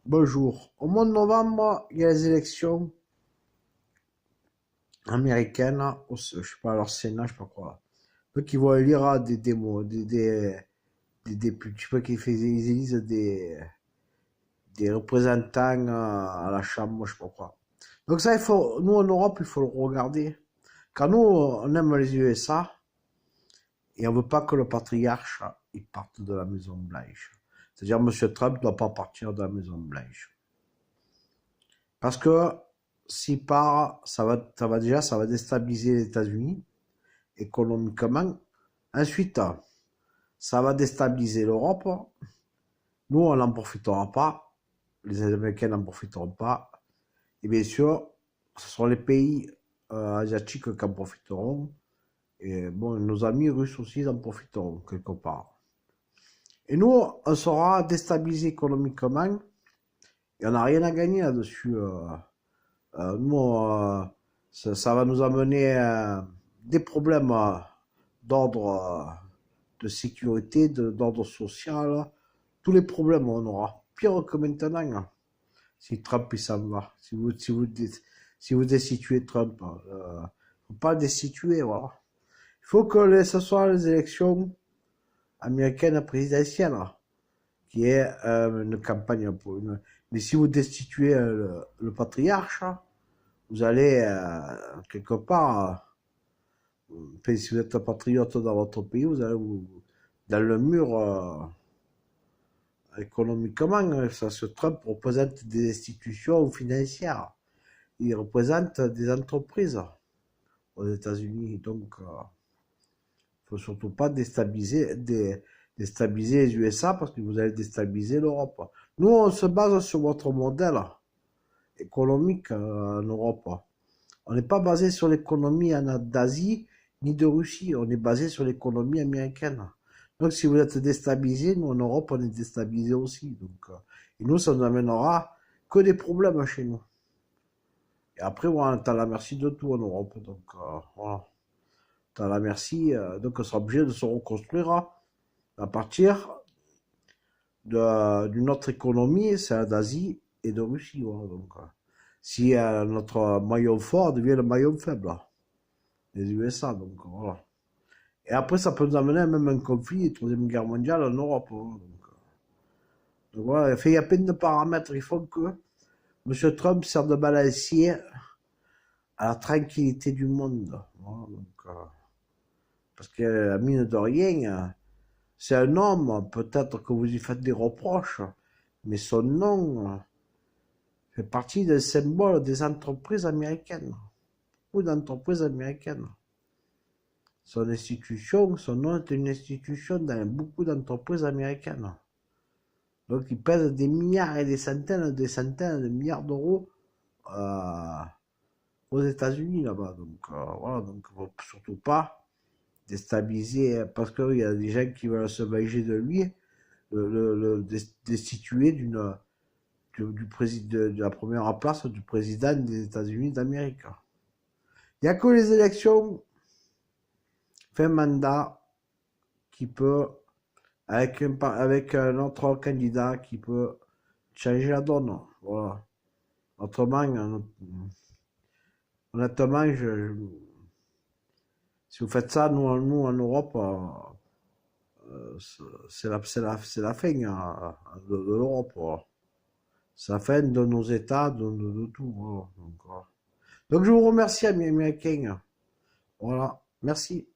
Bonjour. Au mois de novembre, il y a les élections américaines, je sais pas, leur Sénat, je sais pas quoi. Donc, ils vont élire des démos, des députés, je sais pas ils élisent des représentants à la Chambre, je sais pas quoi. Donc ça, nous en Europe, il faut le regarder. Car nous, on aime les USA et on veut pas que le patriarche, il parte de la Maison Blanche. C'est-à-dire, Monsieur Trump ne doit pas partir de la Maison Blanche. Parce que s'il part, ça va déstabiliser les États-Unis économiquement. Ensuite, ça va déstabiliser l'Europe. Nous, on n'en profitera pas. Les Américains n'en profiteront pas. Et bien sûr, ce sont les pays asiatiques qui en profiteront. Et bon, nos amis russes aussi en profiteront quelque part. Et nous, on sera déstabilisé économiquement et on n'a rien à gagner là-dessus. Nous, ça va nous amener des problèmes d'ordre de sécurité, d'ordre social, tous les problèmes on aura. Pire que maintenant, si Trump il s'en va, si vous destituez Trump, faut pas le destituer, voilà. Il faut que ce soit les élections américaines présidentielles, qui est une campagne pour une. Mais si vous destituez le patriarche, vous allez quelque part, si vous êtes un patriote dans votre pays, vous allez dans le mur économiquement. Ce Trump représente des institutions financières. Il représente des entreprises aux États-Unis. Donc, il ne faut surtout pas déstabiliser les USA parce que vous allez déstabiliser l'Europe. Nous, on se base sur votre modèle économique en Europe. On n'est pas basé sur l'économie d'Asie ni de Russie, on est basé sur l'économie américaine. Donc si vous êtes déstabilisé, nous en Europe on est déstabilisé aussi. Donc, et nous ça nous amènera que des problèmes chez nous. Et après on est à la merci de tout en Europe. Donc voilà. On est à la merci, donc on sera obligé de se reconstruire à partir d'une autre économie, celle d'Asie et de Russie. Voilà. Donc, si notre maillon fort devient le maillon faible, les USA, donc voilà. Et après, ça peut nous amener à même un conflit, une troisième guerre mondiale en Europe. Hein. Donc voilà, il y a plein de paramètres qui font que M. Trump sert de balancier à la tranquillité du monde. Voilà, donc, parce que, mine de rien, c'est un homme, peut-être que vous lui faites des reproches, mais son nom fait partie des symboles des entreprises américaines. Beaucoup d'entreprises américaines. Son institution, son nom est une institution dans beaucoup d'entreprises américaines. Donc il pèse des milliards et des centaines de milliards d'euros aux États-Unis là-bas. Donc voilà, donc il ne faut surtout pas déstabiliser, parce qu'il y a des gens qui veulent se venger de lui, le destituer de la première place du président des États-Unis d'Amérique. Il n'y a que les élections fin mandat qui peut, avec un autre candidat qui peut changer la donne. Voilà. Autrement, honnêtement, si vous faites ça, nous en Europe, c'est la fin de l'Europe. Voilà. C'est la fin de nos États, de tout. Voilà. Donc, je vous remercie, amis américains. Voilà. Merci.